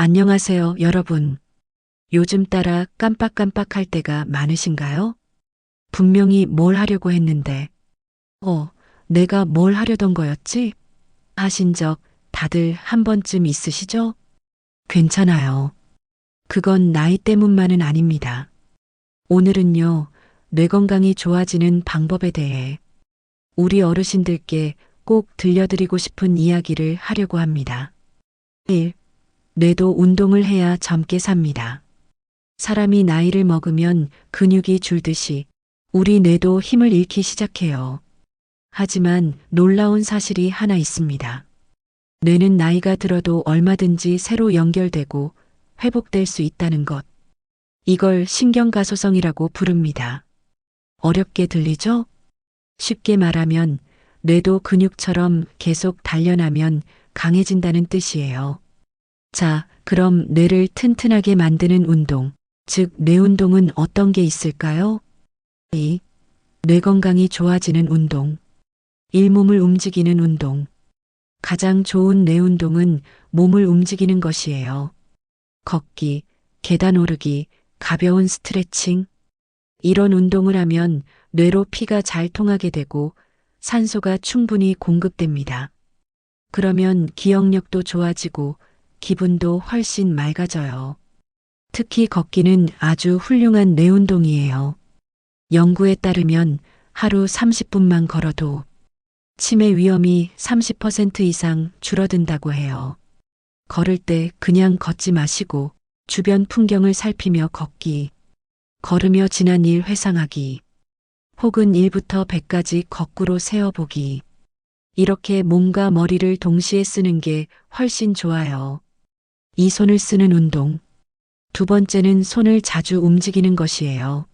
안녕하세요, 여러분. 요즘 따라 깜빡깜빡할 때가 많으신가요? 분명히 뭘 하려고 했는데, 내가 뭘 하려던 거였지? 하신 적 다들 한 번쯤 있으시죠? 괜찮아요. 그건 나이 때문만은 아닙니다. 오늘은요, 뇌 건강이 좋아지는 방법에 대해 우리 어르신들께 꼭 들려드리고 싶은 이야기를 하려고 합니다. 1. 뇌도 운동을 해야 젊게 삽니다. 사람이 나이를 먹으면 근육이 줄듯이 우리 뇌도 힘을 잃기 시작해요. 하지만 놀라운 사실이 하나 있습니다. 뇌는 나이가 들어도 얼마든지 새로 연결되고 회복될 수 있다는 것. 이걸 신경가소성이라고 부릅니다. 어렵게 들리죠? 쉽게 말하면 뇌도 근육처럼 계속 단련하면 강해진다는 뜻이에요. 자, 그럼 뇌를 튼튼하게 만드는 운동, 즉 뇌운동은 어떤 게 있을까요? 2. 뇌 건강이 좋아지는 운동. 1. 몸을 움직이는 운동. 가장 좋은 뇌 운동은 몸을 움직이는 것이에요. 걷기, 계단 오르기, 가벼운 스트레칭. 이런 운동을 하면 뇌로 피가 잘 통하게 되고 산소가 충분히 공급됩니다. 그러면 기억력도 좋아지고 기분도 훨씬 맑아져요. 특히 걷기는 아주 훌륭한 뇌 운동이에요. 연구에 따르면 하루 30분만 걸어도 치매 위험이 30% 이상 줄어든다고 해요. 걸을 때 그냥 걷지 마시고 주변 풍경을 살피며 걷기, 걸으며 지난 일 회상하기, 혹은 1부터 100까지 거꾸로 세어보기. 이렇게 몸과 머리를 동시에 쓰는 게 훨씬 좋아요. 이 손을 쓰는 운동. 두 번째는 손을 자주 움직이는 것이에요.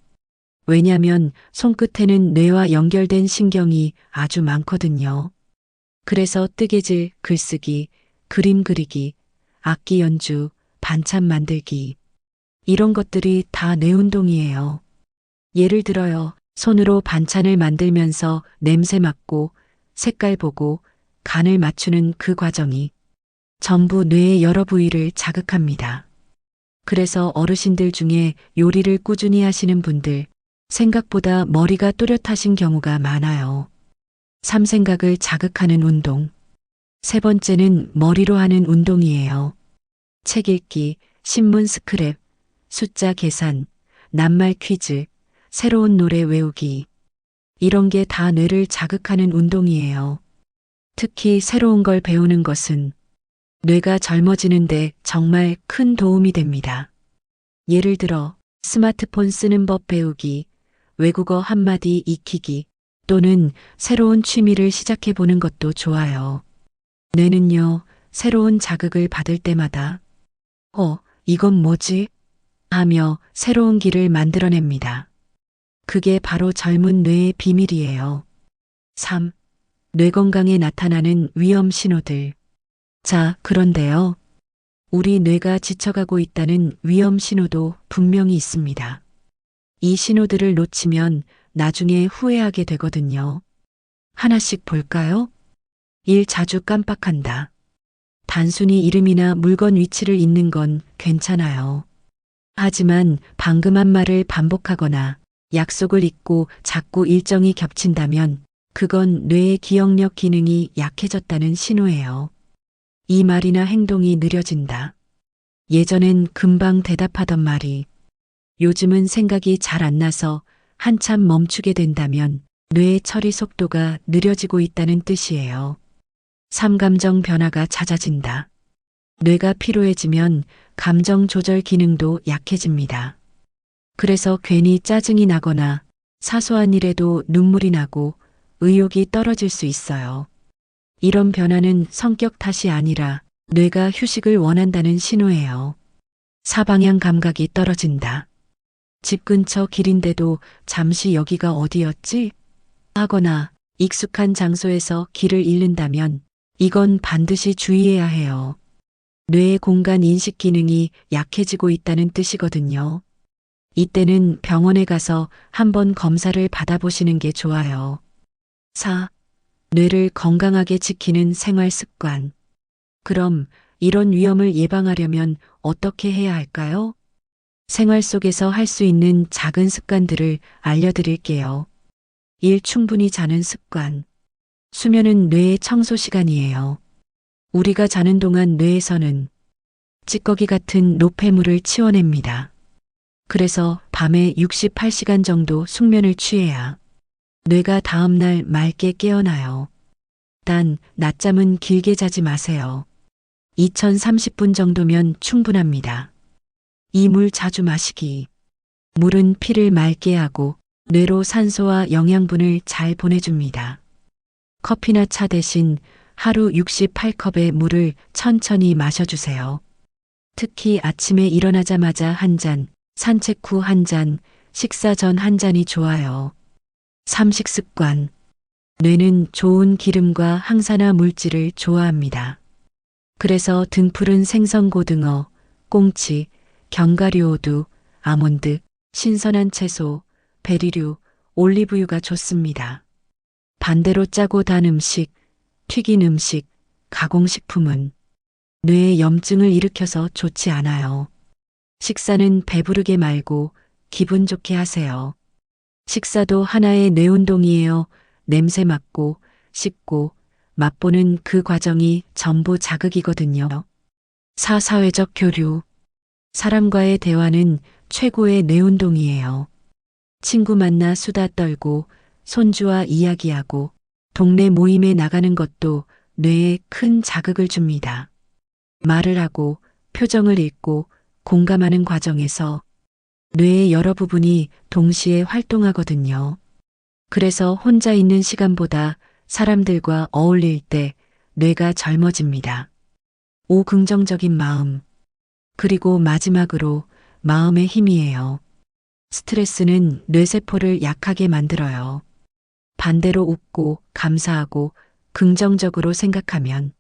왜냐면 손끝에는 뇌와 연결된 신경이 아주 많거든요. 그래서 뜨개질, 글쓰기, 그림 그리기, 악기 연주, 반찬 만들기. 이런 것들이 다 뇌 운동이에요. 예를 들어요. 손으로 반찬을 만들면서 냄새 맡고 색깔 보고 간을 맞추는 그 과정이 전부 뇌의 여러 부위를 자극합니다. 그래서 어르신들 중에 요리를 꾸준히 하시는 분들, 생각보다 머리가 또렷하신 경우가 많아요. 3. 생각을 자극하는 운동. 세 번째는 머리로 하는 운동이에요. 책 읽기, 신문 스크랩, 숫자 계산, 낱말 퀴즈, 새로운 노래 외우기. 이런 게 다 뇌를 자극하는 운동이에요. 특히 새로운 걸 배우는 것은 뇌가 젊어지는데 정말 큰 도움이 됩니다. 예를 들어 스마트폰 쓰는 법 배우기, 외국어 한마디 익히기, 또는 새로운 취미를 시작해 보는 것도 좋아요. 뇌는요, 새로운 자극을 받을 때마다 이건 뭐지? 하며 새로운 길을 만들어냅니다. 그게 바로 젊은 뇌의 비밀이에요. 3. 뇌 건강에 나타나는 위험 신호들. 자, 그런데요. 우리 뇌가 지쳐가고 있다는 위험 신호도 분명히 있습니다. 이 신호들을 놓치면 나중에 후회하게 되거든요. 하나씩 볼까요? 1. 자주 깜빡한다. 단순히 이름이나 물건 위치를 잊는 건 괜찮아요. 하지만 방금 한 말을 반복하거나 약속을 잊고 자꾸 일정이 겹친다면 그건 뇌의 기억력 기능이 약해졌다는 신호예요. 이 말이나 행동이 느려진다. 예전엔 금방 대답하던 말이 요즘은 생각이 잘 안 나서 한참 멈추게 된다면 뇌의 처리 속도가 느려지고 있다는 뜻이에요. 3. 감정 변화가 잦아진다. 뇌가 피로해지면 감정 조절 기능도 약해집니다. 그래서 괜히 짜증이 나거나 사소한 일에도 눈물이 나고 의욕이 떨어질 수 있어요. 이런 변화는 성격 탓이 아니라 뇌가 휴식을 원한다는 신호예요. 4. 방향 감각이 떨어진다. 집 근처 길인데도 잠시 여기가 어디였지? 하거나 익숙한 장소에서 길을 잃는다면 이건 반드시 주의해야 해요. 뇌의 공간 인식 기능이 약해지고 있다는 뜻이거든요. 이때는 병원에 가서 한번 검사를 받아보시는 게 좋아요. 4. 뇌를 건강하게 지키는 생활 습관. 그럼 이런 위험을 예방하려면 어떻게 해야 할까요? 생활 속에서 할 수 있는 작은 습관들을 알려드릴게요. 1. 충분히 자는 습관. 수면은 뇌의 청소 시간이에요. 우리가 자는 동안 뇌에서는 찌꺼기 같은 노폐물을 치워냅니다. 그래서 밤에 68시간 정도 숙면을 취해야 뇌가 다음날 맑게 깨어나요. 단, 낮잠은 길게 자지 마세요. 2030분 정도면 충분합니다. 이 물 자주 마시기. 물은 피를 맑게 하고 뇌로 산소와 영양분을 잘 보내줍니다. 커피나 차 대신 하루 68컵의 물을 천천히 마셔주세요. 특히 아침에 일어나자마자 한 잔, 산책 후 한 잔, 식사 전 한 잔이 좋아요. 삼식 습관. 뇌는 좋은 기름과 항산화 물질을 좋아합니다. 그래서 등푸른 생선고등어, 꽁치, 견과류호두, 아몬드, 신선한 채소, 베리류, 올리브유가 좋습니다. 반대로 짜고 단 음식, 튀긴 음식, 가공식품은 뇌에 염증을 일으켜서 좋지 않아요. 식사는 배부르게 말고 기분 좋게 하세요. 식사도 하나의 뇌운동이에요. 냄새 맡고, 씹고, 맛보는 그 과정이 전부 자극이거든요. 4. 사회적 교류. 사람과의 대화는 최고의 뇌운동이에요. 친구 만나 수다 떨고, 손주와 이야기하고, 동네 모임에 나가는 것도 뇌에 큰 자극을 줍니다. 말을 하고, 표정을 읽고, 공감하는 과정에서 뇌의 여러 부분이 동시에 활동하거든요. 그래서 혼자 있는 시간보다 사람들과 어울릴 때 뇌가 젊어집니다. 5. 긍정적인 마음. 그리고 마지막으로 마음의 힘이에요. 스트레스는 뇌세포를 약하게 만들어요. 반대로 웃고 감사하고 긍정적으로 생각하면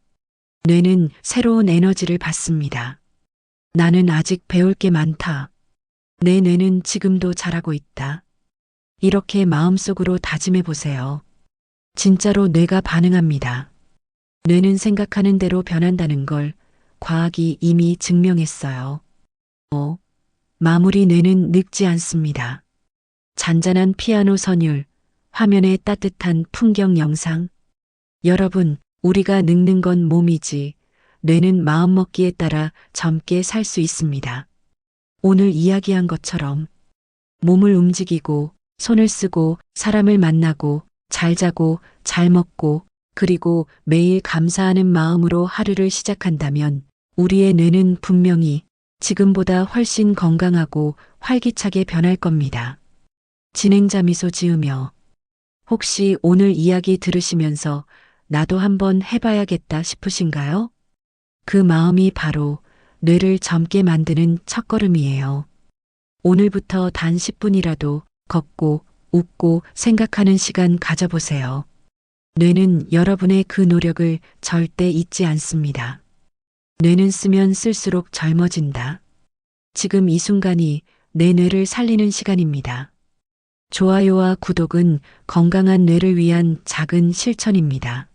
뇌는 새로운 에너지를 받습니다. 나는 아직 배울 게 많다. 내 뇌는 지금도 잘하고 있다. 이렇게 마음속으로 다짐해 보세요. 진짜로 뇌가 반응합니다. 뇌는 생각하는 대로 변한다는 걸 과학이 이미 증명했어요. 5. 마무리. 뇌는 늙지 않습니다. 잔잔한 피아노 선율, 화면에 따뜻한 풍경 영상. 여러분, 우리가 늙는 건 몸이지, 뇌는 마음먹기에 따라 젊게 살 수 있습니다. 오늘 이야기한 것처럼 몸을 움직이고, 손을 쓰고, 사람을 만나고, 잘 자고, 잘 먹고, 그리고 매일 감사하는 마음으로 하루를 시작한다면 우리의 뇌는 분명히 지금보다 훨씬 건강하고 활기차게 변할 겁니다. 진행자 미소 지으며 혹시 오늘 이야기 들으시면서 나도 한번 해봐야겠다 싶으신가요? 그 마음이 바로 뇌를 젊게 만드는 첫걸음이에요. 오늘부터 단 10분이라도 걷고 웃고 생각하는 시간 가져보세요. 뇌는 여러분의 그 노력을 절대 잊지 않습니다. 뇌는 쓰면 쓸수록 젊어진다. 지금 이 순간이 내 뇌를 살리는 시간입니다. 좋아요와 구독은 건강한 뇌를 위한 작은 실천입니다.